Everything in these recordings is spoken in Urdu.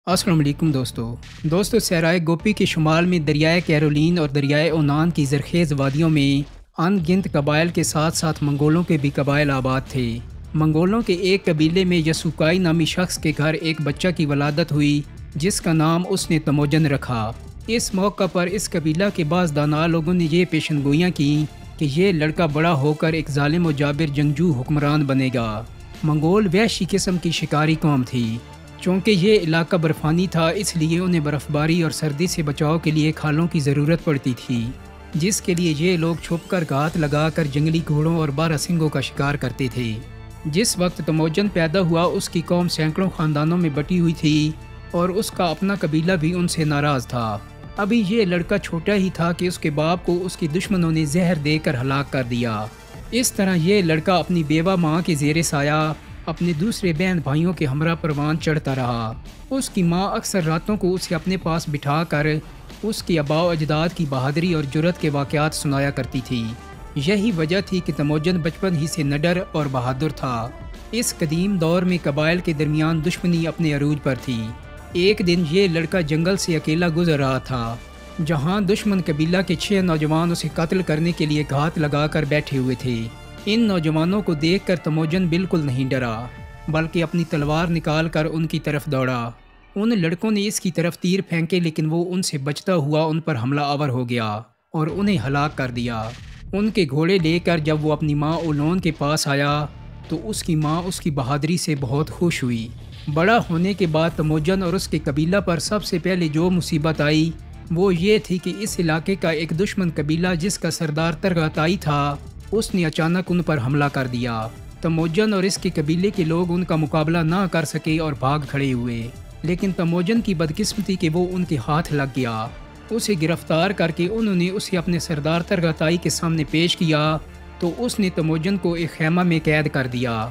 السلام علیکم دوستو صحرائے گوپی کے شمال میں دریائے کیرولین اور دریائے اونان کی زرخیز وادیوں میں ان گنت قبائل کے ساتھ ساتھ منگولوں کے بھی قبائل آباد تھے۔ منگولوں کے ایک قبیلے میں یسوکائی نامی شخص کے گھر ایک بچہ کی ولادت ہوئی جس کا نام اس نے تموجن رکھا۔ اس موقع پر اس قبیلہ کے بعض دانا لوگوں نے یہ پیشن گوئیاں کی کہ یہ لڑکا بڑا ہو کر ایک ظالم و جابر جنگجو حکمران بنے گا۔ منگول وحشی قسم کی شکاری قوم تھی۔ چونکہ یہ علاقہ برفانی تھا اس لیے انہیں برف باری اور سردی سے بچاؤ کے لیے کھالوں کی ضرورت پڑتی تھی، جس کے لیے یہ لوگ چھپ کر گھات لگا کر جنگلی گھوڑوں اور بارہ سنگوں کا شکار کرتے تھے۔ جس وقت تموجن پیدا ہوا اس کی قوم سینکڑوں خاندانوں میں بٹی ہوئی تھی اور اس کا اپنا قبیلہ بھی ان سے ناراض تھا۔ ابھی یہ لڑکا چھوٹا ہی تھا کہ اس کے باپ کو اس کی دشمنوں نے زہر دے کر ہلاک کر دیا۔ اس طرح یہ لڑکا اپنی بیوہ ماں کے زیر سایہ اپنے دوسرے بہن بھائیوں کے ہمراہ پروان چڑھتا رہا۔ اس کی ماں اکثر راتوں کو اسے اپنے پاس بٹھا کر اس کے آباء و اجداد کی بہادری اور جرأت کے واقعات سنایا کرتی تھی۔ یہی وجہ تھی کہ تموجن بچپن ہی سے نڈر اور بہادر تھا۔ اس قدیم دور میں قبائل کے درمیان دشمنی اپنے عروج پر تھی۔ ایک دن یہ لڑکا جنگل سے اکیلا گزر رہا تھا جہاں دشمن قبیلہ کے 6 نوجوان اسے قتل کرنے کے لیے گھات لگا کر بیٹھے ہوئے تھے۔ ان نوجوانوں کو دیکھ کر تموجن بالکل نہیں ڈرا بلکہ اپنی تلوار نکال کر ان کی طرف دوڑا۔ ان لڑکوں نے اس کی طرف تیر پھینکے لیکن وہ ان سے بچتا ہوا ان پر حملہ آور ہو گیا اور انہیں ہلاک کر دیا۔ ان کے گھوڑے لے کر جب وہ اپنی ماں اولون کے پاس آیا تو اس کی ماں اس کی بہادری سے بہت خوش ہوئی۔ بڑا ہونے کے بعد تموجن اور اس کے قبیلہ پر سب سے پہلے جو مصیبت آئی وہ یہ تھی کہ اس علاقے کا ایک دشمن قبیلہ جس کا سردار ترغاتائی تھا اس نے اچانک ان پر حملہ کر دیا۔ تموجن اور اس کے قبیلے کے لوگ ان کا مقابلہ نہ کر سکے اور بھاگ کھڑے ہوئے، لیکن تموجن کی بدقسمتی کہ وہ ان کے ہاتھ لگ گیا۔ اسے گرفتار کر کے انہوں نے اسے اپنے سردار ترغاتائی کے سامنے پیش کیا تو اس نے تموجن کو ایک خیمہ میں قید کر دیا۔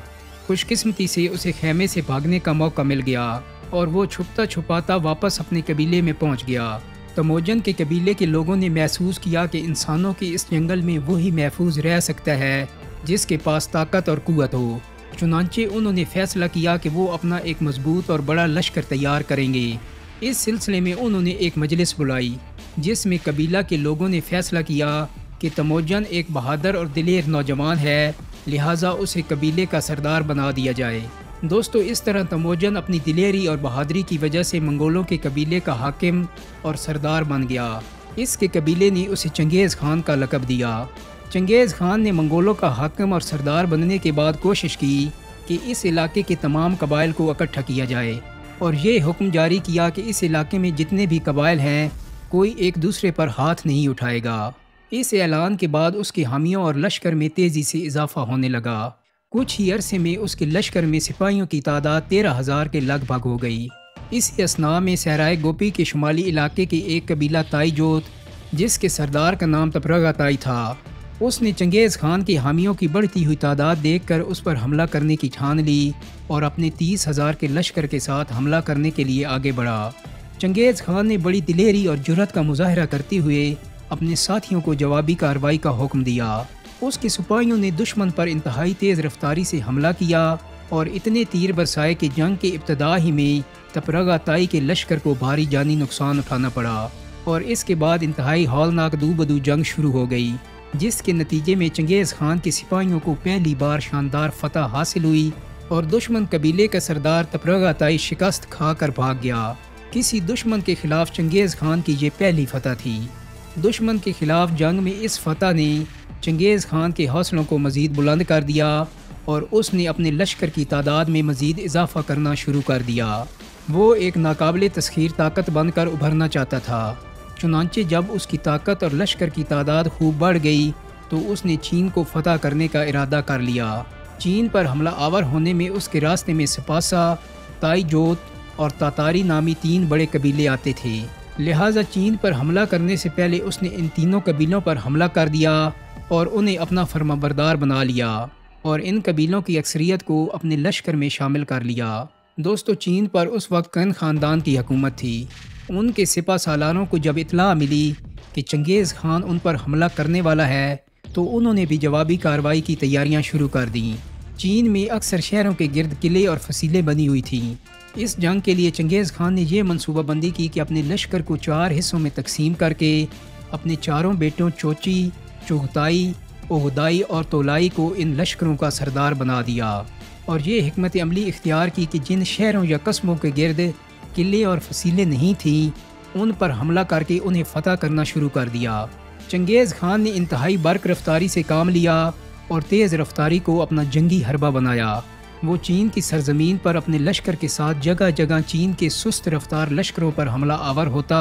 خوش قسمتی سے اسے خیمے سے بھاگنے کا موقع مل گیا اور وہ چھپتا چھپاتا واپس اپنے قبیلے میں پہنچ گیا۔ تموجن کے قبیلے کے لوگوں نے محسوس کیا کہ انسانوں کے اس جنگل میں وہی محفوظ رہ سکتا ہے جس کے پاس طاقت اور قوت ہو۔ چنانچہ انہوں نے فیصلہ کیا کہ وہ اپنا ایک مضبوط اور بڑا لشکر تیار کریں گے۔ اس سلسلے میں انہوں نے ایک مجلس بلائی جس میں قبیلہ کے لوگوں نے فیصلہ کیا کہ تموجن ایک بہادر اور دلیر نوجوان ہے، لہٰذا اسے قبیلے کا سردار بنا دیا جائے۔ دوستو اس طرح تموجن اپنی دلیری اور بہادری کی وجہ سے منگولوں کے قبیلے کا حاکم اور سردار بن گیا۔ اس کے قبیلے نے اسے چنگیز خان کا لقب دیا۔ چنگیز خان نے منگولوں کا حاکم اور سردار بننے کے بعد کوشش کی کہ اس علاقے کے تمام قبائل کو اکٹھا کیا جائے اور یہ حکم جاری کیا کہ اس علاقے میں جتنے بھی قبائل ہیں کوئی ایک دوسرے پر ہاتھ نہیں اٹھائے گا۔ اس اعلان کے بعد اس کے حامیوں اور لشکر میں تیزی سے اضافہ ہونے لگا۔ کچھ ہی عرصے میں اس کے لشکر میں سپاہیوں کی تعداد 13,000 کے لگ بھگ ہو گئی۔ اس اثناء میں صحرائے گوپی کے شمالی علاقے کے ایک قبیلہ تائی جوت جس کے سردار کا نام تپرغاتائی تھا، اس نے چنگیز خان کے حامیوں کی بڑھتی ہوئی تعداد دیکھ کر اس پر حملہ کرنے کی ٹھان لی اور اپنے 30,000 کے لشکر کے ساتھ حملہ کرنے کے لیے آگے بڑھا۔ چنگیز خان نے بڑی دلیری اور جرأت کا مظاہرہ کرتے ہوئے اپنے ساتھیوں کو جوابی کارروائی کا حکم دیا۔ اس کے سپاہیوں نے دشمن پر انتہائی تیز رفتاری سے حملہ کیا اور اتنے تیر برسائے کہ جنگ کے ابتدا ہی میں تپرغاتائی کے لشکر کو بھاری جانی نقصان اٹھانا پڑا اور اس کے بعد انتہائی ہولناک دو بدو جنگ شروع ہو گئی جس کے نتیجے میں چنگیز خان کے سپاہیوں کو پہلی بار شاندار فتح حاصل ہوئی اور دشمن قبیلے کا سردار تپرغاتائی شکست کھا کر بھاگ گیا۔ کسی دشمن کے خلاف چنگیز خان کی یہ پہلی فتح تھی۔ دشمن کے خلاف جنگ میں اس فتح نے چنگیز خان کے حوصلوں کو مزید بلند کر دیا اور اس نے اپنے لشکر کی تعداد میں مزید اضافہ کرنا شروع کر دیا۔ وہ ایک ناقابل تسخیر طاقت بن کر ابھرنا چاہتا تھا۔ چنانچہ جب اس کی طاقت اور لشکر کی تعداد خوب بڑھ گئی تو اس نے چین کو فتح کرنے کا ارادہ کر لیا۔ چین پر حملہ آور ہونے میں اس کے راستے میں سپاسا، تائی جوت اور تاتاری نامی 3 بڑے قبیلے آتے تھے، لہٰذا چین پر حملہ کرنے سے پہلے اس نے ان تینوں قبیلوں پر حملہ کر دیا اور انہیں اپنا فرمانبردار بنا لیا اور ان قبیلوں کی اکثریت کو اپنے لشکر میں شامل کر لیا۔ دوستو چین پر اس وقت کن خاندان کی حکومت تھی۔ ان کے سپہ سالاروں کو جب اطلاع ملی کہ چنگیز خان ان پر حملہ کرنے والا ہے تو انہوں نے بھی جوابی کارروائی کی تیاریاں شروع کر دیں۔ چین میں اکثر شہروں کے گرد قلعے اور فصیلیں بنی ہوئی تھیں اس جنگ کے لیے چنگیز خان نے یہ منصوبہ بندی کی کہ اپنے لشکر کو 4 حصوں میں تقسیم کر کے اپنے چاروں بیٹوں چوچی، چغتائی، اوغدائی اور تولائی کو ان لشکروں کا سردار بنا دیا، اور یہ حکمت عملی اختیار کی کہ جن شہروں یا قصبوں کے گرد قلعے اور فصیلیں نہیں تھیں ان پر حملہ کر کے انہیں فتح کرنا شروع کر دیا۔ چنگیز خان نے انتہائی برق رفتاری سے کام لیا اور تیز رفتاری کو اپنا جنگی حربہ بنایا۔ وہ چین کی سرزمین پر اپنے لشکر کے ساتھ جگہ جگہ چین کے سست رفتار لشکروں پر حملہ آور ہوتا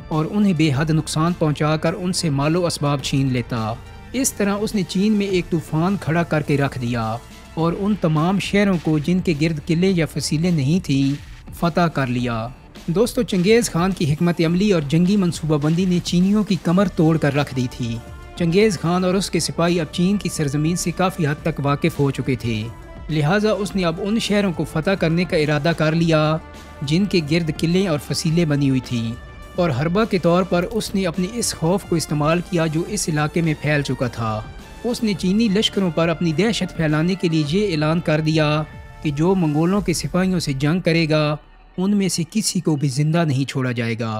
اور انہیں بے حد نقصان پہنچا کر ان سے مال و اسباب چھین لیتا۔ اس طرح اس نے چین میں ایک طوفان کھڑا کر کے رکھ دیا اور ان تمام شہروں کو جن کے گرد قلعے یا فصیلیں نہیں تھیں فتح کر لیا۔ دوستو، چنگیز خان کی حکمت عملی اور جنگی منصوبہ بندی نے چینیوں کی کمر توڑ کر رکھ دی تھی۔ چنگیز خان اور اس کے سپاہی اب چین کی سرزمین سے کافی حد تک واقف ہو چکے تھے، لہٰذا اس نے اب ان شہروں کو فتح کرنے کا ارادہ کر لیا جن کے گرد قلعے اور فصیلیں بنی ہوئی تھیں، اور حربہ کے طور پر اس نے اپنے اس خوف کو استعمال کیا جو اس علاقے میں پھیل چکا تھا۔ اس نے چینی لشکروں پر اپنی دہشت پھیلانے کے لیے یہ اعلان کر دیا کہ جو منگولوں کے سپاہیوں سے جنگ کرے گا ان میں سے کسی کو بھی زندہ نہیں چھوڑا جائے گا،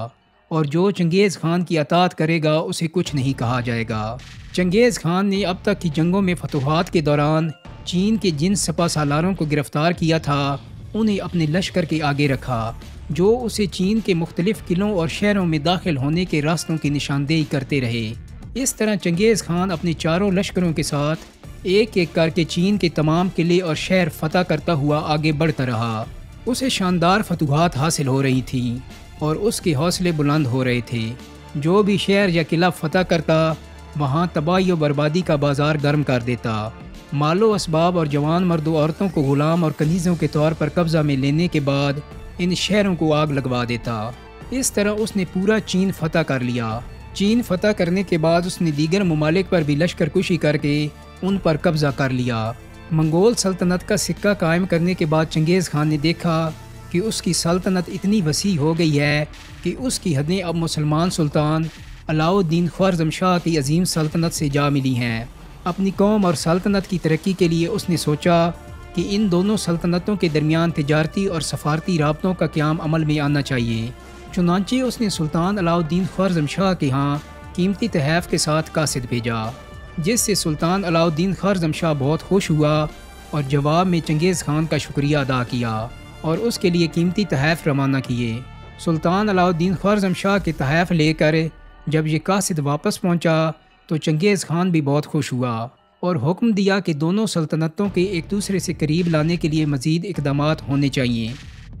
اور جو چنگیز خان کی اطاعت کرے گا اسے کچھ نہیں کہا جائے گا۔ چنگیز خان نے اب تک کی جنگوں میں فتوحات کے دوران چین کے جن سپہ سالاروں کو گرفتار کیا تھا انہیں اپنے لشکر کے آگے رکھا، جو اسے چین کے مختلف قلعوں اور شہروں میں داخل ہونے کے راستوں کی نشاندہی کرتے رہے۔ اس طرح چنگیز خان اپنے چاروں لشکروں کے ساتھ ایک ایک کر کے چین کے تمام قلعے اور شہر فتح کرتا ہوا آگے بڑھتا رہا۔ اسے شاندار فتوحات حاصل ہو رہی تھیں اور اس کے حوصلے بلند ہو رہے تھے۔ جو بھی شہر یا قلعہ فتح کرتا وہاں تباہی و بربادی کا بازار گرم کر دیتا، مال و اسباب اور جوان مرد و عورتوں کو غلام اور کنیزوں کے طور پر قبضہ میں لینے کے بعد ان شہروں کو آگ لگوا دیتا۔ اس طرح اس نے پورا چین فتح کر لیا۔ چین فتح کرنے کے بعد اس نے دیگر ممالک پر بھی لشکر کشی کر کے ان پر قبضہ کر لیا۔ منگول سلطنت کا سکہ قائم کرنے کے بعد چنگیز خان نے دیکھا کہ اس کی سلطنت اتنی وسیع ہو گئی ہے کہ اس کی حدیں اب مسلمان سلطان علاؤ الدین خوارزم شاہ کی عظیم سلطنت سے جا ملی ہیں۔ اپنی قوم اور سلطنت کی ترقی کے لیے اس نے سوچا کہ ان دونوں سلطنتوں کے درمیان تجارتی اور سفارتی رابطوں کا قیام عمل میں آنا چاہیے۔ چنانچہ اس نے سلطان علاؤ الدین خوارزم شاہ کے ہاں قیمتی تحائف کے ساتھ قاصد بھیجا، جس سے سلطان علاؤ الدین خوارزم شاہ بہت خوش ہوا اور جواب میں چنگیز خان کا شکریہ ادا کیا اور اس کے لیے قیمتی تحائف روانہ کیے۔ سلطان علاؤ الدین خوارزم شاہ کے تحائف لے کر جب یہ قاصد واپس پہنچا تو چنگیز خان بھی بہت خوش ہوا اور حکم دیا کہ دونوں سلطنتوں کے ایک دوسرے سے قریب لانے کے لیے مزید اقدامات ہونے چاہیے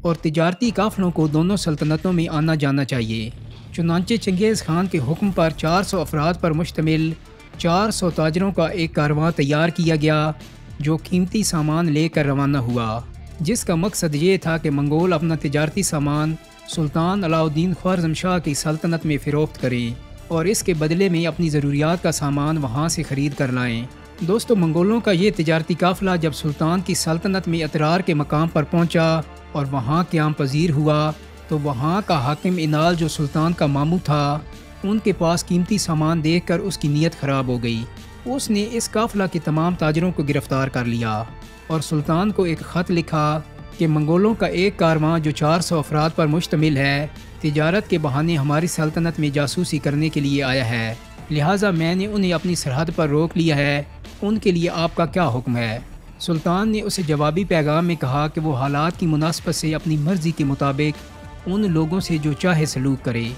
اور تجارتی قافلوں کو دونوں سلطنتوں میں آنا جانا چاہیے۔ چنانچہ چنگیز خان کے حکم پر 400 افراد پر مشتمل 400 تاجروں کا ایک کارواں تیار کیا گیا جو قیمتی سامان لے کر روانہ ہوا، جس کا مقصد یہ تھا کہ منگول اپنا تجارتی سامان سلطان علاؤ الدین خوارزم شاہ کی سلطنت میں فروخت کریں اور اس کے بدلے میں اپنی ضروریات کا سامان وہاں سے خرید کر لائیں۔ دوستو، منگولوں کا یہ تجارتی قافلہ جب سلطان کی سلطنت میں اطرار کے مقام پر پہنچا اور وہاں قیام پذیر ہوا تو وہاں کا حاکم انال جو سلطان کا ماموں تھا ان کے پاس قیمتی سامان دیکھ کر اس کی نیت خراب ہو گئی۔ اس نے اس قافلہ کے تمام تاجروں کو گرفتار کر لیا اور سلطان کو ایک خط لکھا کہ منگولوں کا ایک کارواں جو 400 افراد پر مشتمل ہے تجارت کے بہانے ہماری سلطنت میں جاسوسی کرنے کے لیے آیا ہے، لہٰذا میں نے انہیں اپنی سرحد پر روک لیا ہے، ان کے لیے آپ کا کیا حکم ہے؟ سلطان نے اسے جوابی پیغام میں کہا کہ وہ حالات کی مناسبت سے اپنی مرضی کے مطابق ان لوگوں سے جو چاہے سلوک کرے۔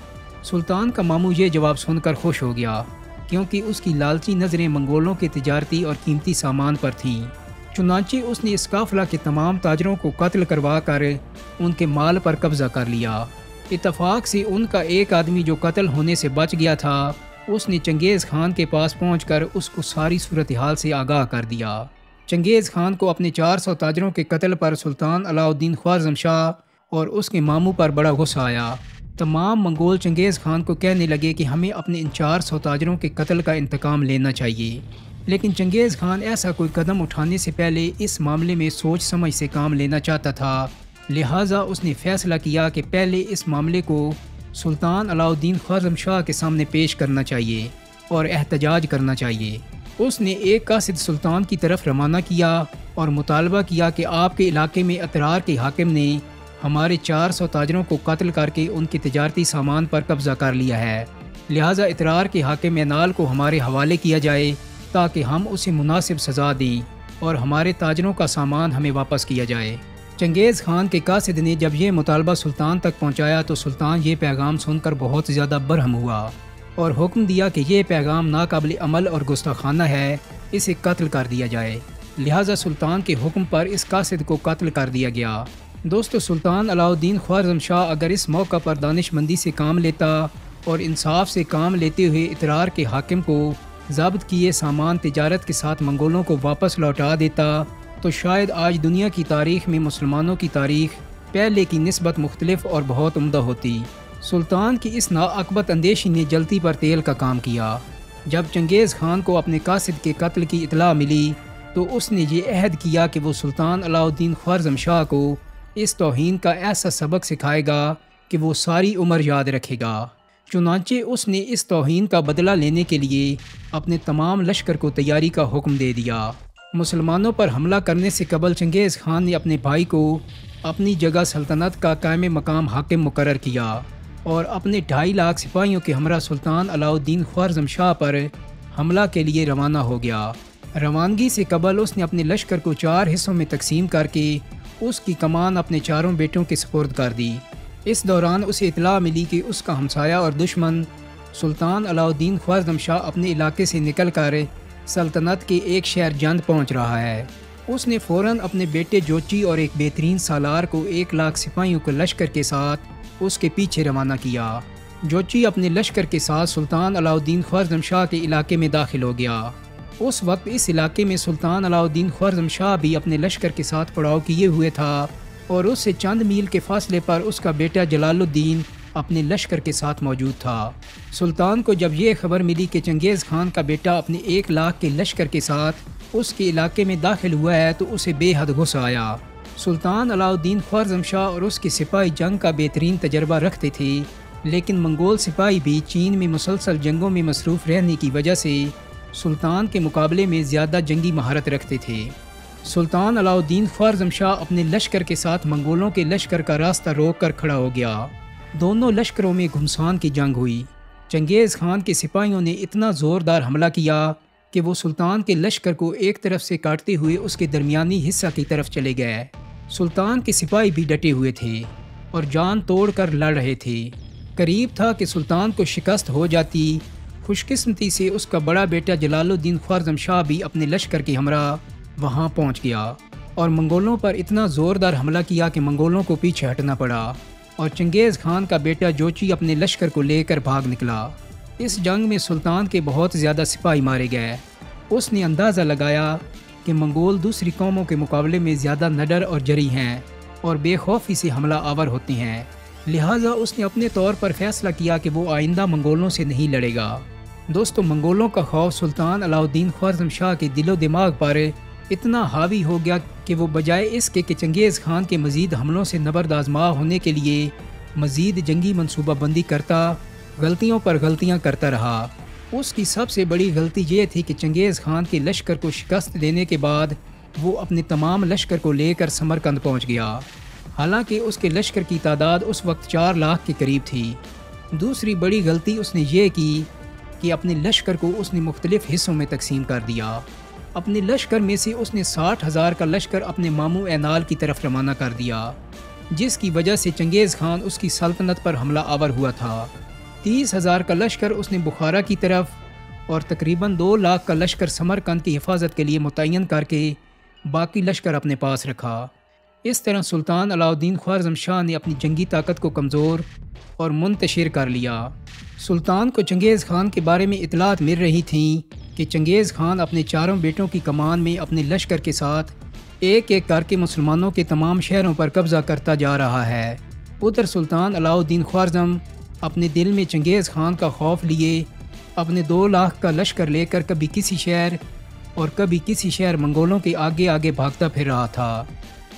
سلطان کا ماموں یہ جواب سن کر خوش ہو گیا کیونکہ اس کی لالچی نظریں منگولوں کے تجارتی اور قیمتی سامان پر تھیں۔ چنانچہ اس نے اس قافلہ کے تمام تاجروں کو قتل کروا کر ان کے مال پر قبضہ کر لیا۔ اتفاق سے ان کا ایک آدمی جو قتل ہونے سے بچ گیا تھا اس نے چنگیز خان کے پاس پہنچ کر اس کو ساری صورتحال سے آگاہ کر دیا۔ چنگیز خان کو اپنے 400 تاجروں کے قتل پر سلطان علاؤ الدین خوارزم شاہ اور اس کے ماموں پر بڑا غصہ آیا۔ تمام منگول چنگیز خان کو کہنے لگے کہ ہمیں اپنے ان 400 تاجروں کے قتل کا انتقام لینا چاہیے، لیکن چنگیز خان ایسا کوئی قدم اٹھانے سے پہلے اس معاملے میں سوچ سمجھ سے کام لینا چاہتا تھا، لہٰذا اس نے فیصلہ کیا کہ پہلے اس معاملے کو سلطان علاؤ الدین خوارزم شاہ کے سامنے پیش کرنا چاہیے اور احتجاج کرنا چاہیے۔ اس نے ایک قاصد سلطان کی طرف روانہ کیا اور مطالبہ کیا کہ آپ کے علاقے میں اطرار کے حاکم نے ہمارے 400 تاجروں کو قتل کر کے ان کے تجارتی سامان پر قبضہ کر لیا ہے، لہٰذا اطرار کے حاکم اینال کو ہمارے حوالے کیا جائے تاکہ ہم اسے مناسب سزا دیں اور ہمارے تاجروں کا سامان ہمیں واپس کیا جائے۔ چنگیز خان کے قاصد نے جب یہ مطالبہ سلطان تک پہنچایا تو سلطان یہ پیغام سن کر بہت زیادہ برہم ہوا اور حکم دیا کہ یہ پیغام ناقابل عمل اور گستاخانہ ہے، اسے قتل کر دیا جائے۔ لہٰذا سلطان کے حکم پر اس قاصد کو قتل کر دیا گیا۔ دوستو، سلطان علاء الدین خوارزم شاہ اگر اس موقع پر دانش مندی سے کام لیتا اور انصاف سے کام لیتے ہوئے اطرار کے حاکم کو ضبط کیے سامان تجارت کے ساتھ منگولوں کو واپس لوٹا دیتا تو شاید آج دنیا کی تاریخ میں مسلمانوں کی تاریخ پہلے کی نسبت مختلف اور بہت عمدہ ہوتی۔ سلطان کی اس ناعقبت اندیشی نے جلتی پر تیل کا کام کیا۔ جب چنگیز خان کو اپنے قاصد کے قتل کی اطلاع ملی تو اس نے یہ عہد کیا کہ وہ سلطان علاء الدین خوارزم شاہ کو اس توہین کا ایسا سبق سکھائے گا کہ وہ ساری عمر یاد رکھے گا۔ چنانچہ اس نے اس توہین کا بدلہ لینے کے لیے اپنے تمام لشکر کو تیاری کا حکم دے دیا۔ مسلمانوں پر حملہ کرنے سے قبل چنگیز خان نے اپنے بھائی کو اپنی جگہ سلطنت کا قائم مقام حاکم مقرر کیا اور اپنے 2.5 لاکھ سپاہیوں کے ہمراہ سلطان علاء الدین خوارزم شاہ پر حملہ کے لیے روانہ ہو گیا۔ روانگی سے قبل اس نے اپنے لشکر کو 4 حصوں میں تقسیم کر کے اس کی کمان اپنے 4 بیٹوں کے سپرد کر دی۔ اس دوران اسے اطلاع ملی کہ اس کا ہمسایہ اور دشمن سلطان علاء الدین خوارزم شاہ اپنے علاقے سے نکل کر سلطنت کے ایک شہر جند پہنچ رہا ہے۔ اس نے فوراً اپنے بیٹے جوچی اور ایک بہترین سالار کو 1 لاکھ سپاہیوں کے لشکر کے ساتھ اس کے پیچھے روانہ کیا۔ جوچی اپنے لشکر کے ساتھ سلطان علاء الدین خوارزم شاہ کے علاقے میں داخل ہو گیا۔ اس وقت اس علاقے میں سلطان علاء الدین خوارزم شاہ بھی اپنے لشکر کے ساتھ پڑاؤ کیے ہوئے تھا اور اس سے چند میل کے فاصلے پر اس کا بیٹا جلال الدین اپنے لشکر کے ساتھ موجود تھا۔ سلطان کو جب یہ خبر ملی کہ چنگیز خان کا بیٹا اپنے 1 لاکھ کے لشکر کے ساتھ اس کے علاقے میں داخل ہوا ہے تو اسے بے حد غصہ آیا۔ سلطان علاء الدین خوارزم شاہ اور اس کے سپاہی جنگ کا بہترین تجربہ رکھتے تھے، لیکن منگول سپاہی بھی چین میں مسلسل جنگوں میں مصروف رہنے کی وجہ سے سلطان کے مقابلے میں زیادہ جنگی مہارت رکھتے تھے۔ سلطان علاء الدین خوارزم شاہ اپنے لشکر کے ساتھ منگولوں کے لشکر کا راستہ روک کر کھڑا ہو گیا۔ دونوں لشکروں میں گھمسان کی جنگ ہوئی۔ چنگیز خان کے سپاہیوں نے اتنا زوردار حملہ کیا کہ وہ سلطان کے لشکر کو ایک طرف سے کاٹتے ہوئے اس کے درمیانی حصہ کی طرف چلے گئے۔ سلطان کے سپاہی بھی ڈٹے ہوئے تھے اور جان توڑ کر لڑ رہے تھے۔ قریب تھا کہ سلطان کو شکست ہو جاتی۔ خوش قسمتی سے اس کا بڑا بیٹا جلال الدین خوارزم شاہ بھی اپنے لشکر کے ہمراہ وہاں پہنچ گیا اور منگولوں پر اتنا زوردار حملہ کیا کہ منگولوں کو پیچھے ہٹنا پڑا اور چنگیز خان کا بیٹا جوچی اپنے لشکر کو لے کر بھاگ نکلا۔ اس جنگ میں سلطان کے بہت زیادہ سپاہی مارے گئے۔ اس نے اندازہ لگایا کہ منگول دوسری قوموں کے مقابلے میں زیادہ نڈر اور جری ہیں اور بے خوفی سے حملہ آور ہوتے ہیں، لہٰذا اس نے اپنے طور پر فیصلہ کیا کہ وہ آئندہ منگولوں سے نہیں لڑے گا۔ دوستو، منگولوں کا خوف سلطان علاء الدین خوارزم شاہ کے دل و دماغ پر اتنا حاوی ہو گیا کہ وہ بجائے اس کے کہ چنگیز خان کے مزید حملوں سے نبرد آزما ہونے کے لیے مزید جنگی منصوبہ بندی کرتا، غلطیوں پر غلطیاں کرتا رہا۔ اس کی سب سے بڑی غلطی یہ تھی کہ چنگیز خان کے لشکر کو شکست دینے کے بعد وہ اپنے تمام لشکر کو لے کر سمرقند پہنچ گیا، حالانکہ اس کے لشکر کی تعداد اس وقت 4 لاکھ کے قریب تھی۔ دوسری بڑی غلطی اس نے یہ کی کہ اپنے لشکر کو اس نے مختلف حصوں میں تقسیم کر دیا۔ اپنے لشکر میں سے اس نے 60,000 کا لشکر اپنے ماموں اینال کی طرف روانہ کر دیا، جس کی وجہ سے چنگیز خان اس کی سلطنت پر حملہ آور ہوا تھا۔ 30,000 کا لشکر اس نے بخارا کی طرف اور تقریباً 2 لاکھ کا لشکر سمرقند کی حفاظت کے لیے متعین کر کے باقی لشکر اپنے پاس رکھا۔ اس طرح سلطان علاء الدین خوارزم شاہ نے اپنی جنگی طاقت کو کمزور اور منتشر کر لیا۔ سلطان کو چنگیز خان کے بارے میں اطلاعات مل رہی تھیں کہ چنگیز خان اپنے 4 بیٹوں کی کمان میں اپنے لشکر کے ساتھ ایک ایک کر کے مسلمانوں کے تمام شہروں پر قبضہ کرتا جا رہا ہے۔ ادھر سلطان علاء الدین خوارزم اپنے دل میں چنگیز خان کا خوف لیے اپنے 2 لاکھ کا لشکر لے کر کبھی کسی شہر اور کبھی کسی شہر منگولوں کے آگے آگے بھاگتا پھر رہا تھا۔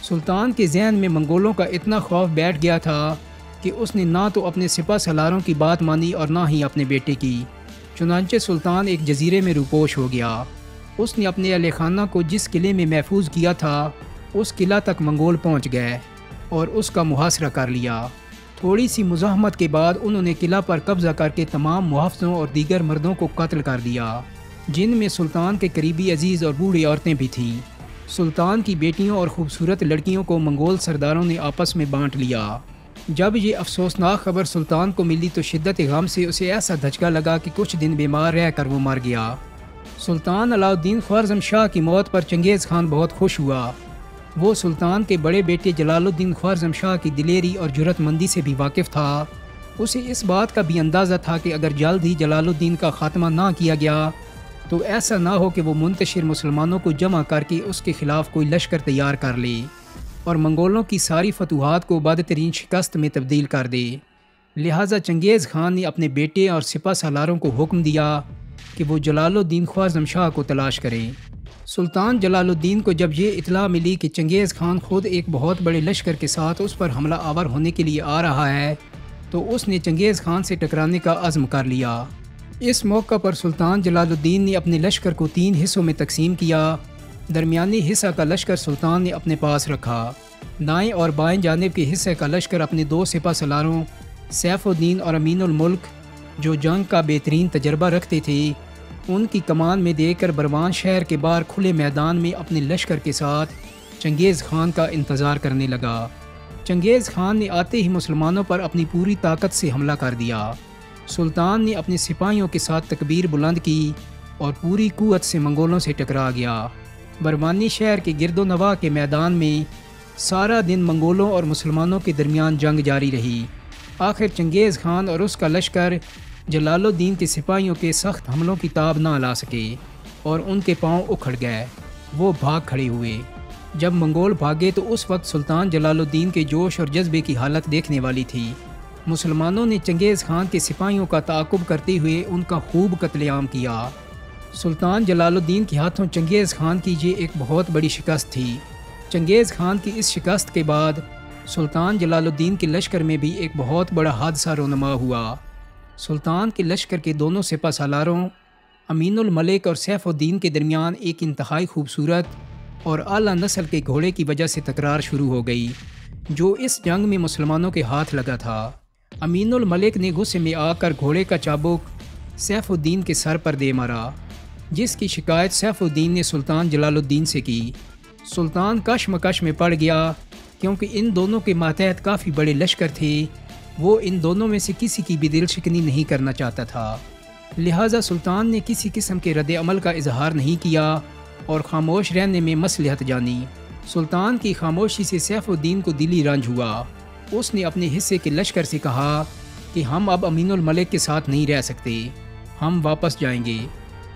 سلطان کے ذہن میں منگولوں کا اتنا خوف بیٹھ گیا تھا کہ اس نے نہ تو اپنے سپہ سالاروں کی بات مانی اور نہ ہی اپنے بیٹے کی۔ چنانچہ سلطان ایک جزیرے میں روپوش ہو گیا۔ اس نے اپنے اہل خانہ کو جس قلعے میں محفوظ کیا تھا اس قلعہ تک منگول پہنچ گئے۔ اور اس کا محاصرہ کر لیا۔ تھوڑی سی مزاحمت کے بعد انہوں نے قلعہ پر قبضہ کر کے تمام محافظوں اور دیگر مردوں کو قتل کر دیا، جن میں سلطان کے قریبی عزیز اور بوڑھی عورتیں بھی تھیں۔ سلطان کی بیٹیوں اور خوبصورت لڑکیوں کو منگول سرداروں نے آپس میں بانٹ لیا۔ جب یہ افسوسناک خبر سلطان کو ملی تو شدت غم سے اسے ایسا دھچکا لگا کہ کچھ دن بیمار رہ کر وہ مر گیا۔ سلطان علاء الدین خوارزم شاہ کی موت پر چنگیز خان بہت خوش ہوا۔ وہ سلطان کے بڑے بیٹے جلال الدین خوارزم شاہ کی دلیری اور جرأت مندی سے بھی واقف تھا۔ اسے اس بات کا بھی اندازہ تھا کہ اگر جلد ہی جلال الدین کا خاتمہ نہ کیا گیا تو ایسا نہ ہو کہ وہ منتشر مسلمانوں کو جمع کر کے اس کے خلاف کوئی لشکر تیار کر لے اور منگولوں کی ساری فتوحات کو بدترین شکست میں تبدیل کر دے۔ لہٰذا چنگیز خان نے اپنے بیٹے اور سپہ سالاروں کو حکم دیا کہ وہ جلال الدین خوارزم شاہ کو تلاش کریں۔ سلطان جلال الدین کو جب یہ اطلاع ملی کہ چنگیز خان خود ایک بہت بڑے لشکر کے ساتھ اس پر حملہ آور ہونے کے لیے آ رہا ہے تو اس نے چنگیز خان سے ٹکرانے کا عزم کر لیا۔ اس موقع پر سلطان جلال الدین نے اپنے لشکر کو 3 حصوں میں تقسیم کیا۔ درمیانی حصہ کا لشکر سلطان نے اپنے پاس رکھا۔ دائیں اور بائیں جانب کے حصے کا لشکر اپنے 2 سپہ سالاروں سیف الدین اور امین الملک، جو جنگ کا بہترین تجربہ رکھتے تھے، ان کی کمان میں دے کر بروان شہر کے باہر کھلے میدان میں اپنے لشکر کے ساتھ چنگیز خان کا انتظار کرنے لگا۔ چنگیز خان نے آتے ہی مسلمانوں پر اپنی پوری طاقت سے حملہ کر دیا۔ سلطان نے اپنے سپاہیوں کے ساتھ تکبیر بلند کی اور پوری قوت سے منگولوں سے ٹکرا گیا۔ بروانی شہر کے گرد و نواح کے میدان میں سارا دن منگولوں اور مسلمانوں کے درمیان جنگ جاری رہی۔ آخر چنگیز خان اور اس کا لشکر جلال الدین کے سپاہیوں کے سخت حملوں کی تاب نہ لا سکے اور ان کے پاؤں اکھڑ گئے۔ وہ بھاگ کھڑے ہوئے۔ جب منگول بھاگے تو اس وقت سلطان جلال الدین کے جوش اور جذبے کی حالت دیکھنے والی تھی۔ مسلمانوں نے چنگیز خان کے سپاہیوں کا تعاقب کرتے ہوئے ان کا خوب قتل عام کیا۔ سلطان جلال الدین کے ہاتھوں چنگیز خان کی یہ ایک بہت بڑی شکست تھی۔ چنگیز خان کی اس شکست کے بعد سلطان جلال الدین کے لشکر میں بھی ایک بہت بڑا حادثہ رونما ہوا۔ سلطان کے لشکر کے دونوں سپہ سالاروں امین الملک اور سیف الدین کے درمیان ایک انتہائی خوبصورت اور اعلیٰ نسل کے گھوڑے کی وجہ سے تکرار شروع ہو گئی، جو اس جنگ میں مسلمانوں کے ہاتھ لگا تھا۔ امین الملک نے غصے میں آ کر گھوڑے کا چابک سیف الدین کے سر پر دے مارا، جس کی شکایت سیف الدین نے سلطان جلال الدین سے کی۔ سلطان کشمکش میں پڑ گیا کیونکہ ان دونوں کے ماتحت کافی بڑے لشکر تھے۔ وہ ان دونوں میں سے کسی کی بھی دل شکنی نہیں کرنا چاہتا تھا، لہٰذا سلطان نے کسی قسم کے رد عمل کا اظہار نہیں کیا اور خاموش رہنے میں مصلحت جانی۔ سلطان کی خاموشی سے سیف الدین کو دلی رنج ہوا۔ اس نے اپنے حصے کے لشکر سے کہا کہ ہم اب امین الملک کے ساتھ نہیں رہ سکتے، ہم واپس جائیں گے۔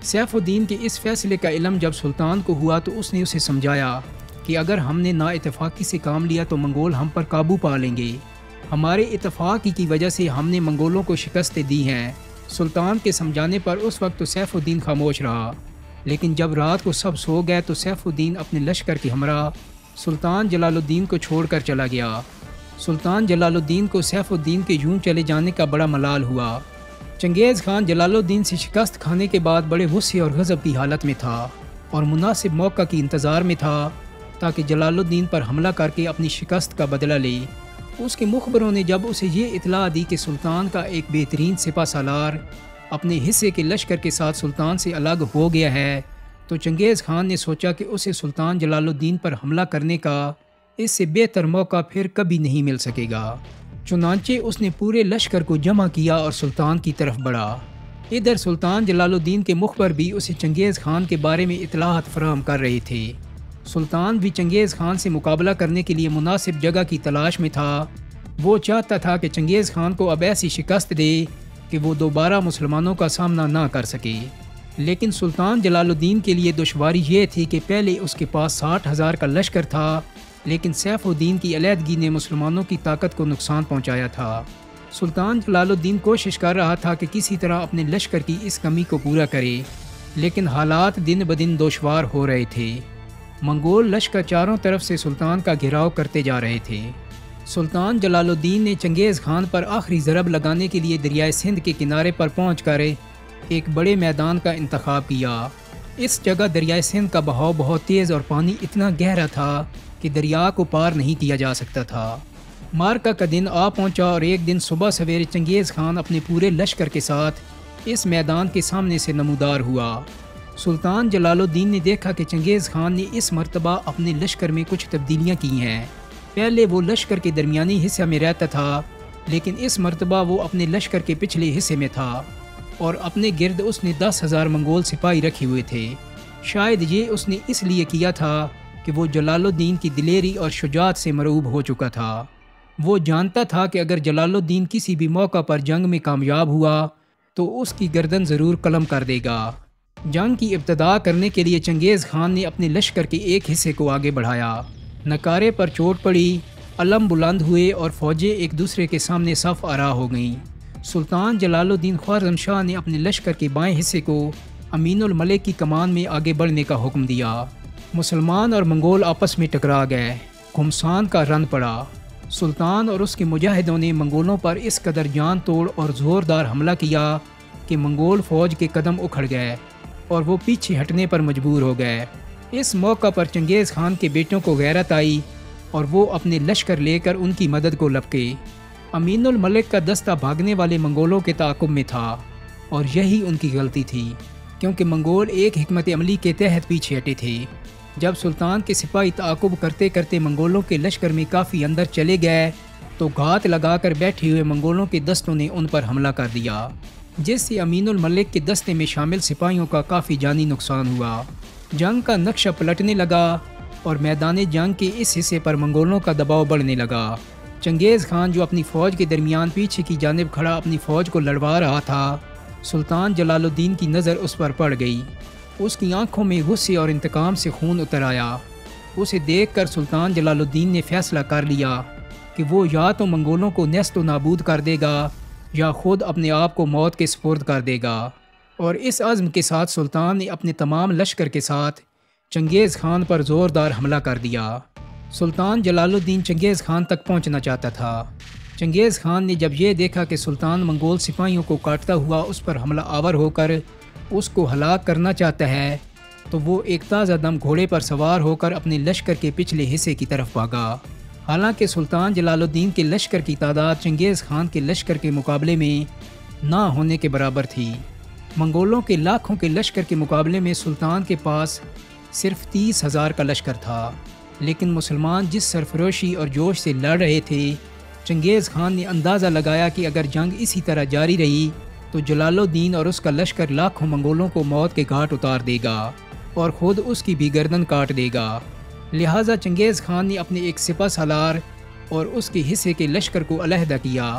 سیف الدین کے اس فیصلے کا علم جب سلطان کو ہوا تو اس نے اسے سمجھایا کہ اگر ہم نے نا اتفاقی سے کام لیا تو منگول ہم پر قابو پا لیں گے۔ ہمارے اتفاق کی وجہ سے ہم نے منگولوں کو شکستیں دی ہیں۔ سلطان کے سمجھانے پر اس وقت تو سیف الدین خاموش رہا، لیکن جب رات کو سب سو گئے تو سیف الدین اپنے لشکر کے ہمراہ سلطان جلال الدین کو چھوڑ کر چلا گیا۔ سلطان جلال الدین کو سیف الدین کے یوں چلے جانے کا بڑا ملال ہوا۔ چنگیز خان جلال الدین سے شکست کھانے کے بعد بڑے غصے اور غضب کی حالت میں تھا اور مناسب موقع کی انتظار میں تھا تاکہ جلال الدین پر حملہ کر کے اپنی شکست کا بدلہ لے۔ اس کے مخبروں نے جب اسے یہ اطلاع دی کہ سلطان کا ایک بہترین سپہ سالار اپنے حصے کے لشکر کے ساتھ سلطان سے الگ ہو گیا ہے تو چنگیز خان نے سوچا کہ اسے سلطان جلال الدین پر حملہ کرنے کا اس سے بہتر موقع پھر کبھی نہیں مل سکے گا۔ چنانچہ اس نے پورے لشکر کو جمع کیا اور سلطان کی طرف بڑھا۔ ادھر سلطان جلال الدین کے مخبر بھی اسے چنگیز خان کے بارے میں اطلاعات فراہم کر رہے تھے۔ سلطان بھی چنگیز خان سے مقابلہ کرنے کے لیے مناسب جگہ کی تلاش میں تھا۔ وہ چاہتا تھا کہ چنگیز خان کو اب ایسی شکست دے کہ وہ دوبارہ مسلمانوں کا سامنا نہ کر سکے، لیکن سلطان جلال الدین کے لیے دشواری یہ تھی کہ پہلے اس کے پاس 60,000 کا لشکر تھا، لیکن سیف الدین کی علیحدگی نے مسلمانوں کی طاقت کو نقصان پہنچایا تھا۔ سلطان جلال الدین کوشش کر رہا تھا کہ کسی طرح اپنے لشکر کی اس کمی کو پورا کرے، لیکن حالات دن بدن دشوار ہو رہے تھے۔ منگول لشکر چاروں طرف سے سلطان کا گھیراؤ کرتے جا رہے تھے۔ سلطان جلال الدین نے چنگیز خان پر آخری ضرب لگانے کے لیے دریائے سندھ کے کنارے پر پہنچ کر ایک بڑے میدان کا انتخاب کیا۔ اس جگہ دریائے سندھ کا بہاؤ بہت تیز اور پانی اتنا گہرا تھا کہ دریا کو پار نہیں کیا جا سکتا تھا۔ مارکا کا دن آ پہنچا اور ایک دن صبح سویرے چنگیز خان اپنے پورے لشکر کے ساتھ اس میدان کے سامنے سے نمودار ہوا۔ سلطان جلال الدین نے دیکھا کہ چنگیز خان نے اس مرتبہ اپنے لشکر میں کچھ تبدیلیاں کی ہیں۔ پہلے وہ لشکر کے درمیانی حصے میں رہتا تھا، لیکن اس مرتبہ وہ اپنے لشکر کے پچھلے حصے میں تھا اور اپنے گرد اس نے 10,000 منگول سپاہی رکھے ہوئے تھے۔ شاید یہ اس نے اس لیے کیا تھا کہ وہ جلال الدین کی دلیری اور شجاعت سے مرعوب ہو چکا تھا۔ وہ جانتا تھا کہ اگر جلال الدین کسی بھی موقع پر جنگ میں کامیاب ہوا تو اس کی گردن ضرور قلم کر دے گا۔ جنگ کی ابتدا کرنے کے لیے چنگیز خان نے اپنے لشکر کے ایک حصے کو آگے بڑھایا۔ نکارے پر چوٹ پڑی، علم بلند ہوئے اور فوجیں ایک دوسرے کے سامنے صف آرا ہو گئیں۔ سلطان جلال الدین خوارزم شاہ نے اپنے لشکر کے بائیں حصے کو امین الملک کی کمان میں آگے بڑھنے کا حکم دیا۔ مسلمان اور منگول آپس میں ٹکرا گئے، گھمسان کا رن پڑا۔ سلطان اور اس کے مجاہدوں نے منگولوں پر اس قدر جان توڑ اور زوردار حملہ کیا کہ منگول فوج کے قدم اکھڑ گئے اور وہ پیچھے ہٹنے پر مجبور ہو گئے۔ اس موقع پر چنگیز خان کے بیٹوں کو غیرت آئی اور وہ اپنے لشکر لے کر ان کی مدد کو لپکے۔ امین الملک کا دستہ بھاگنے والے منگولوں کے تعاقب میں تھا اور یہی ان کی غلطی تھی، کیونکہ منگول ایک حکمت عملی کے تحت پیچھے ہٹے تھے۔ جب سلطان کے سپاہی تعاقب کرتے کرتے منگولوں کے لشکر میں کافی اندر چلے گئے تو گھات لگا کر بیٹھے ہوئے منگولوں کے دستوں نے ان پر حملہ کر دیا، جس سے امین الملک کے دستے میں شامل سپاہیوں کا کافی جانی نقصان ہوا۔ جنگ کا نقشہ پلٹنے لگا اور میدان جنگ کے اس حصے پر منگولوں کا دباؤ بڑھنے لگا۔ چنگیز خان جو اپنی فوج کے درمیان پیچھے کی جانب کھڑا اپنی فوج کو لڑوا رہا تھا، سلطان جلال الدین کی نظر اس پر پڑ گئی۔ اس کی آنکھوں میں غصے اور انتقام سے خون اتر آیا۔ اسے دیکھ کر سلطان جلال الدین نے فیصلہ کر لیا کہ وہ یا تو منگولوں کو نیست و نابود کر دے گا یا خود اپنے آپ کو موت کے سپرد کر دے گا، اور اس عزم کے ساتھ سلطان نے اپنے تمام لشکر کے ساتھ چنگیز خان پر زوردار حملہ کر دیا۔ سلطان جلال الدین چنگیز خان تک پہنچنا چاہتا تھا۔ چنگیز خان نے جب یہ دیکھا کہ سلطان منگول سپاہیوں کو کاٹتا ہوا اس پر حملہ آور ہو کر اس کو ہلاک کرنا چاہتا ہے تو وہ ایک تازہ دم گھوڑے پر سوار ہو کر اپنے لشکر کے پچھلے حصے کی طرف بھاگا۔ حالانکہ سلطان جلال الدین کے لشکر کی تعداد چنگیز خان کے لشکر کے مقابلے میں نہ ہونے کے برابر تھی۔ منگولوں کے لاکھوں کے لشکر کے مقابلے میں سلطان کے پاس صرف 30,000 کا لشکر تھا، لیکن مسلمان جس سرفروشی اور جوش سے لڑ رہے تھے، چنگیز خان نے اندازہ لگایا کہ اگر جنگ اسی طرح جاری رہی تو جلال الدین اور اس کا لشکر لاکھوں منگولوں کو موت کے گھاٹ اتار دے گا اور خود اس کی بھی گردن کاٹ دے گا۔ لہٰذا چنگیز خان نے اپنے ایک سپہ سالار اور اس کے حصے کے لشکر کو علیحدہ کیا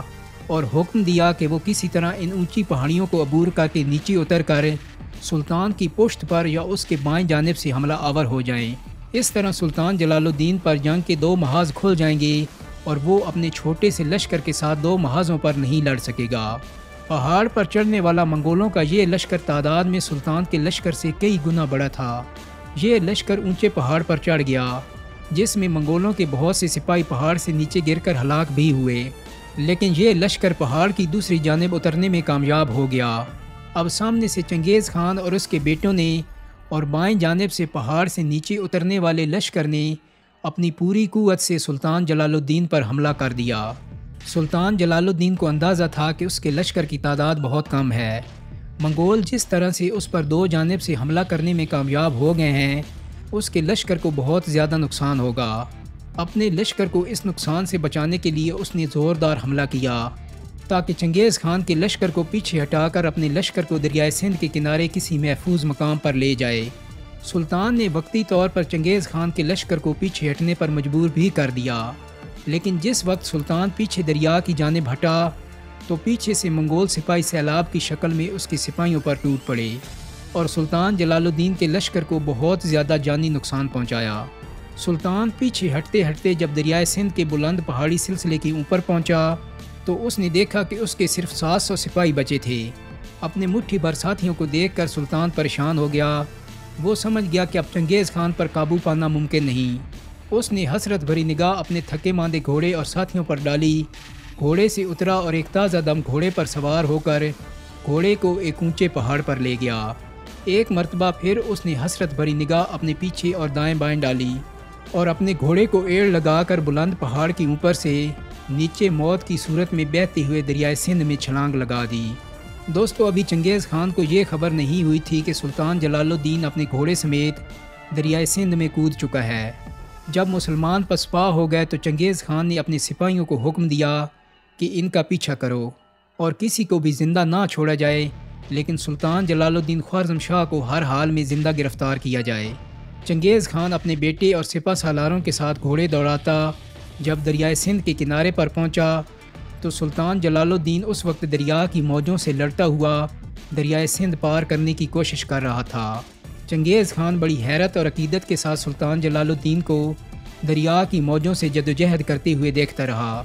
اور حکم دیا کہ وہ کسی طرح ان اونچی پہاڑیوں کو عبور کر کے نیچے اتر کر سلطان کی پشت پر یا اس کے بائیں جانب سے حملہ آور ہو جائیں۔ اس طرح سلطان جلال الدین پر جنگ کے 2 محاذ کھل جائیں گے اور وہ اپنے چھوٹے سے لشکر کے ساتھ 2 محاذوں پر نہیں لڑ سکے گا۔ پہاڑ پر چڑھنے والا منگولوں کا یہ لشکر تعداد میں سلطان کے لشکر سے کئی گنا بڑا تھا۔ یہ لشکر اونچے پہاڑ پر چڑھ گیا، جس میں منگولوں کے بہت سے سپاہی پہاڑ سے نیچے گر کر ہلاک بھی ہوئے، لیکن یہ لشکر پہاڑ کی دوسری جانب اترنے میں کامیاب ہو گیا۔ اب سامنے سے چنگیز خان اور اس کے بیٹوں نے اور بائیں جانب سے پہاڑ سے نیچے اترنے والے لشکر نے اپنی پوری قوت سے سلطان جلال الدین پر حملہ کر دیا۔ سلطان جلال الدین کو اندازہ تھا کہ اس کے لشکر کی تعداد بہت کم ہے۔ منگول جس طرح سے اس پر 2 جانب سے حملہ کرنے میں کامیاب ہو گئے ہیں، اس کے لشکر کو بہت زیادہ نقصان ہوگا۔ اپنے لشکر کو اس نقصان سے بچانے کے لیے اس نے زوردار حملہ کیا تاکہ چنگیز خان کے لشکر کو پیچھے ہٹا کر اپنے لشکر کو دریائے سندھ کے کنارے کسی محفوظ مقام پر لے جائے۔ سلطان نے وقتی طور پر چنگیز خان کے لشکر کو پیچھے ہٹنے پر مجبور بھی کر دیا، لیکن جس وقت سلطان پیچھے دریا کی جانب ہٹا تو پیچھے سے منگول سپاہی سیلاب کی شکل میں اس کے سپاہیوں پر ٹوٹ پڑے اور سلطان جلال الدین کے لشکر کو بہت زیادہ جانی نقصان پہنچایا۔ سلطان پیچھے ہٹتے ہٹتے جب دریائے سندھ کے بلند پہاڑی سلسلے کے اوپر پہنچا تو اس نے دیکھا کہ اس کے صرف 700 سپاہی بچے تھے۔ اپنے مٹھی بھر ساتھیوں کو دیکھ کر سلطان پریشان ہو گیا۔ وہ سمجھ گیا کہ اب چنگیز خان پر قابو پانا ممکن نہیں۔ اس نے حسرت بھری نگاہ اپنے تھکے ماندے گھوڑے اور ساتھیوں پر ڈالی، گھوڑے سے اترا اور ایک تازہ دم گھوڑے پر سوار ہو کر گھوڑے کو ایک اونچے پہاڑ پر لے گیا۔ ایک مرتبہ پھر اس نے حسرت بھری نگاہ اپنے پیچھے اور دائیں بائیں ڈالی اور اپنے گھوڑے کو ایڑ لگا کر بلند پہاڑ کے اوپر سے نیچے موت کی صورت میں بہتے ہوئے دریائے سندھ میں چھلانگ لگا دی۔ دوستو، ابھی چنگیز خان کو یہ خبر نہیں ہوئی تھی کہ سلطان جلال الدین اپنے گھوڑے سمیت دریائے سندھ میں کود چکا ہے۔ جب مسلمان پسپا ہو گئے تو چنگیز خان نے اپنے سپاہیوں کو حکم دیا کہ ان کا پیچھا کرو اور کسی کو بھی زندہ نہ چھوڑا جائے، لیکن سلطان جلال الدین خوارزم شاہ کو ہر حال میں زندہ گرفتار کیا جائے۔ چنگیز خان اپنے بیٹے اور سپہ سالاروں کے ساتھ گھوڑے دوڑاتا جب دریائے سندھ کے کنارے پر پہنچا تو سلطان جلال الدین اس وقت دریا کی موجوں سے لڑتا ہوا دریائے سندھ پار کرنے کی کوشش کر رہا تھا۔ چنگیز خان بڑی حیرت اور عقیدت کے ساتھ سلطان جلال الدین کو دریا کی موجوں سے جدوجہد کرتے ہوئے دیکھتا رہا۔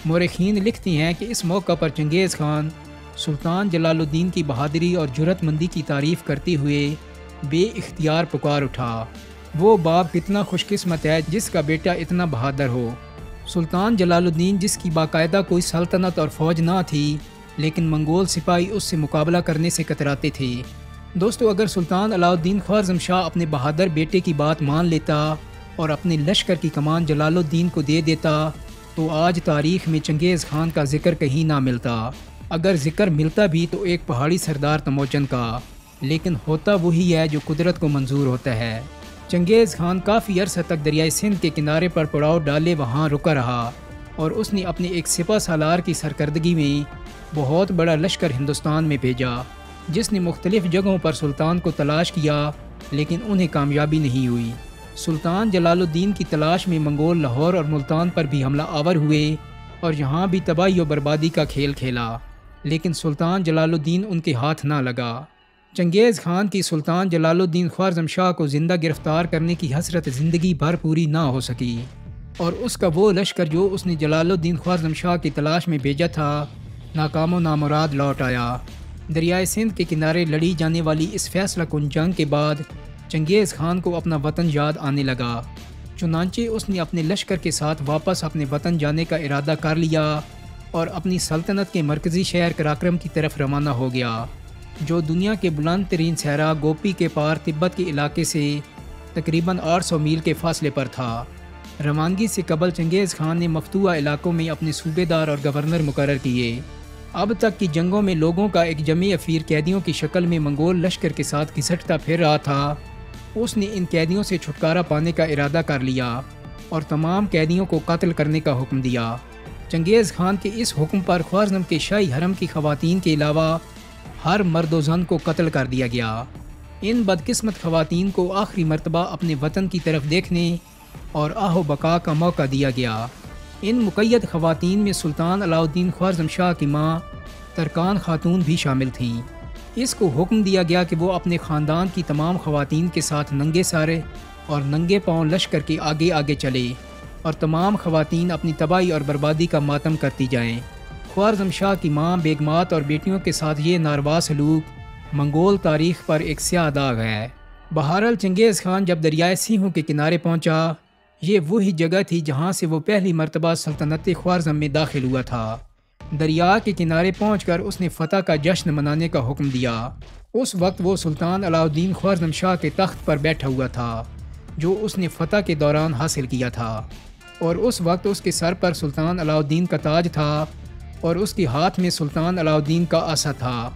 مورخین لکھتے ہیں کہ اس موقع پر چنگیز خان سلطان جلال الدین کی بہادری اور جرأت مندی کی تعریف کرتے ہوئے بے اختیار پکار اٹھا، وہ باپ کتنا خوش قسمت ہے جس کا بیٹا اتنا بہادر ہو۔ سلطان جلال الدین، جس کی باقاعدہ کوئی سلطنت اور فوج نہ تھی، لیکن منگول سپاہی اس سے مقابلہ کرنے سے کتراتے تھے۔ دوستو، اگر سلطان علاء الدین خوارزم شاہ اپنے بہادر بیٹے کی بات مان لیتا اور اپنے لشکر کی کمان جلال الدین کو دے دیتا تو آج تاریخ میں چنگیز خان کا ذکر کہیں نہ ملتا۔ اگر ذکر ملتا بھی تو ایک پہاڑی سردار تموچن کا، لیکن ہوتا وہی ہے جو قدرت کو منظور ہوتا ہے۔ چنگیز خان کافی عرصہ تک دریائے سندھ کے کنارے پر پڑاؤ ڈالے وہاں رکا رہا اور اس نے اپنے ایک سپہ سالار کی سرکردگی میں بہت بڑا لشکر ہندوستان میں بھیجا، جس نے مختلف جگہوں پر سلطان کو تلاش کیا لیکن انہیں کامیابی نہیں ہوئی۔ سلطان جلال الدین کی تلاش میں منگول لاہور اور ملتان پر بھی حملہ آور ہوئے اور یہاں بھی تباہی و بربادی کا کھیل کھیلا، لیکن سلطان جلال الدین ان کے ہاتھ نہ لگا۔ چنگیز خان کی سلطان جلال الدین خوارزم شاہ کو زندہ گرفتار کرنے کی حسرت زندگی بھر پوری نہ ہو سکی اور اس کا وہ لشکر جو اس نے جلال الدین خوارزم شاہ کی تلاش میں بھیجا تھا ناکام و نامراد لوٹ آیا۔ دریائے سندھ کے کنارے لڑی جانے والی اس فیصلہ کن جنگ کے بعد چنگیز خان کو اپنا وطن یاد آنے لگا، چنانچہ اس نے اپنے لشکر کے ساتھ واپس اپنے وطن جانے کا ارادہ کر لیا اور اپنی سلطنت کے مرکزی شہر کراکرم کی طرف روانہ ہو گیا، جو دنیا کے بلند ترین صحرا گوپی کے پار تبت کے علاقے سے تقریباً 800 میل کے فاصلے پر تھا۔ روانگی سے قبل چنگیز خان نے مفتوحہ علاقوں میں اپنے صوبے دار اور گورنر مقرر کیے۔ اب تک کی جنگوں میں لوگوں کا ایک جمع افیر قیدیوں کی شکل میں منگول لشکر کے ساتھ گھسٹتا پھر رہا تھا۔ اس نے ان قیدیوں سے چھٹکارا پانے کا ارادہ کر لیا اور تمام قیدیوں کو قتل کرنے کا حکم دیا۔ چنگیز خان کے اس حکم پر خوارزم کے شاہی حرم کی خواتین کے علاوہ ہر مرد و زن کو قتل کر دیا گیا۔ ان بدقسمت خواتین کو آخری مرتبہ اپنے وطن کی طرف دیکھنے اور آہ و بقا کا موقع دیا گیا۔ ان مقید خواتین میں سلطان علاء الدین خوارزم شاہ کی ماں ترکان خاتون بھی شامل تھیں۔ اس کو حکم دیا گیا کہ وہ اپنے خاندان کی تمام خواتین کے ساتھ ننگے سارے اور ننگے پاؤں لشکر کے آگے آگے چلے اور تمام خواتین اپنی تباہی اور بربادی کا ماتم کرتی جائیں۔ خوارزم شاہ کی ماں، بیگمات اور بیٹیوں کے ساتھ یہ ناروا سلوک منگول تاریخ پر ایک سیاہ داغ ہے۔ بہرحال چنگیز خان جب دریائے سیہوں کے کنارے پہنچا، یہ وہی جگہ تھی جہاں سے وہ پہلی مرتبہ سلطنت خوارزم میں داخل ہوا تھا۔ دریا کے کنارے پہنچ کر اس نے فتح کا جشن منانے کا حکم دیا۔ اس وقت وہ سلطان علاء الدین خوارزم شاہ کے تخت پر بیٹھا ہوا تھا جو اس نے فتح کے دوران حاصل کیا تھا، اور اس وقت اس کے سر پر سلطان علاء الدین کا تاج تھا اور اس کے ہاتھ میں سلطان علاء الدین کا عصا تھا۔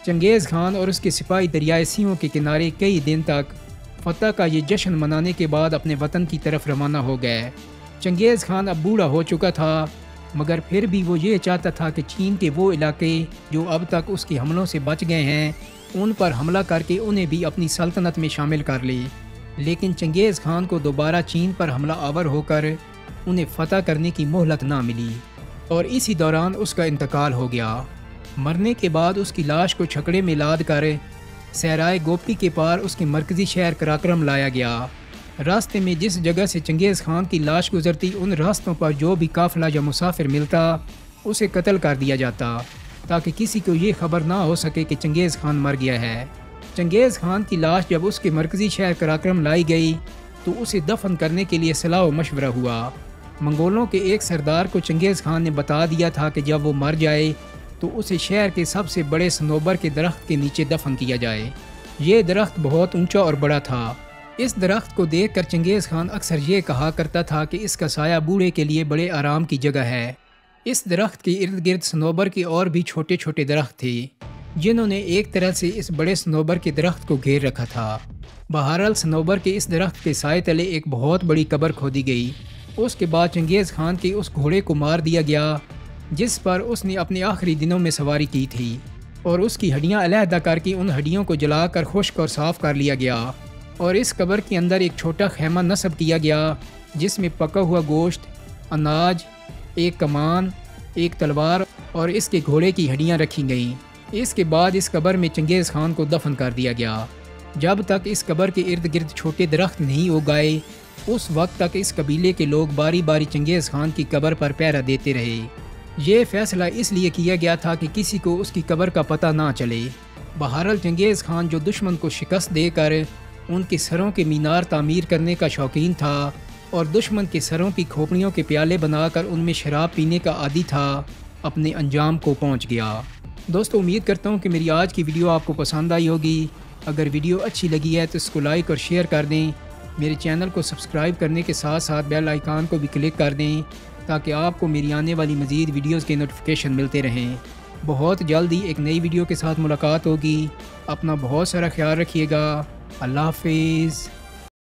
چنگیز خان اور اس کے سپاہی دریائے سیہوں کے کنارے کئی دن تک فتح کا یہ جشن منانے کے بعد اپنے وطن کی طرف روانہ ہو گئے۔ چنگیز خان اب بوڑھا ہو چکا تھا، مگر پھر بھی وہ یہ چاہتا تھا کہ چین کے وہ علاقے جو اب تک اس کے حملوں سے بچ گئے ہیں ان پر حملہ کر کے انہیں بھی اپنی سلطنت میں شامل کر لے، لیکن چنگیز خان کو دوبارہ چین پر حملہ آور ہو کر انہیں فتح کرنے کی مہلت نہ ملی اور اسی دوران اس کا انتقال ہو گیا۔ مرنے کے بعد اس کی لاش کو چھکڑے میں لاد کر صحرائے گوپی کے پار اس کے مرکزی شہر کراکرم لایا گیا۔ راستے میں جس جگہ سے چنگیز خان کی لاش گزرتی، ان راستوں پر جو بھی قافلہ یا مسافر ملتا اسے قتل کر دیا جاتا تاکہ کسی کو یہ خبر نہ ہو سکے کہ چنگیز خان مر گیا ہے۔ چنگیز خان کی لاش جب اس کے مرکزی شہر کراکرم لائی گئی تو اسے دفن کرنے کے لیے صلاح و مشورہ ہوا۔ منگولوں کے ایک سردار کو چنگیز خان نے بتا دیا تھا کہ جب وہ مر جائے تو اسے شہر کے سب سے بڑے صنوبر کے درخت کے نیچے دفن کیا جائے۔ یہ درخت بہت اونچا اور بڑا تھا اس درخت کو دیکھ کر چنگیز خان اکثر یہ کہا کرتا تھا کہ اس کا سایہ بوڑھے کے لیے بڑے آرام کی جگہ ہے۔ اس درخت کے ارد گرد صنوبر کے اور بھی چھوٹے چھوٹے درخت تھے جنہوں نے ایک طرح سے اس بڑے صنوبر کے درخت کو گھیر رکھا تھا۔ بہرحال صنوبر کے اس درخت کے سائے تلے ایک بہت بڑی قبر کھودی گئی۔ اس کے بعد چنگیز خان کے اس گھوڑے کو مار دیا گیا جس پر اس نے اپنے آخری دنوں میں سواری کی تھی، اور اس کی ہڈیاں علیحدہ کر کے ان ہڈیوں کو جلا کر خشک اور صاف کر لیا گیا، اور اس قبر کے اندر ایک چھوٹا خیمہ نصب کیا گیا جس میں پکا ہوا گوشت، اناج، ایک کمان، ایک تلوار اور اس کے گھوڑے کی ہڈیاں رکھی گئیں۔ اس کے بعد اس قبر میں چنگیز خان کو دفن کر دیا گیا۔ جب تک اس قبر کے ارد گرد چھوٹے درخت نہیں اگائے اس وقت تک اس قبیلے کے لوگ باری باری چنگیز خان کی قبر پر پہرا دیتے رہے۔ یہ فیصلہ اس لیے کیا گیا تھا کہ کسی کو اس کی قبر کا پتہ نہ چلے۔ بہرحال چنگیز خان جو دشمن کو شکست دے کر ان کے سروں کے مینار تعمیر کرنے کا شوقین تھا اور دشمن کے سروں کی کھوپڑیوں کے پیالے بنا کر ان میں شراب پینے کا عادی تھا، اپنے انجام کو پہنچ گیا۔ دوستو، امید کرتا ہوں کہ میری آج کی ویڈیو آپ کو پسند آئی ہوگی۔ اگر ویڈیو اچھی لگی ہے تو اس کو لائک اور شیئر کر دیں۔ میرے چینل کو سبسکرائب کرنے کے ساتھ ساتھ بیل آئیکن کو بھی کلک کر دیں تاکہ آپ کو میری آنے والی مزید ویڈیوز کے نوٹیفیکیشن ملتے رہیں۔ بہت جلدی ایک نئی ویڈیو کے ساتھ ملاقات ہوگی۔ اپنا بہت سارا خیال رکھیے گا۔ اللہ حافظ۔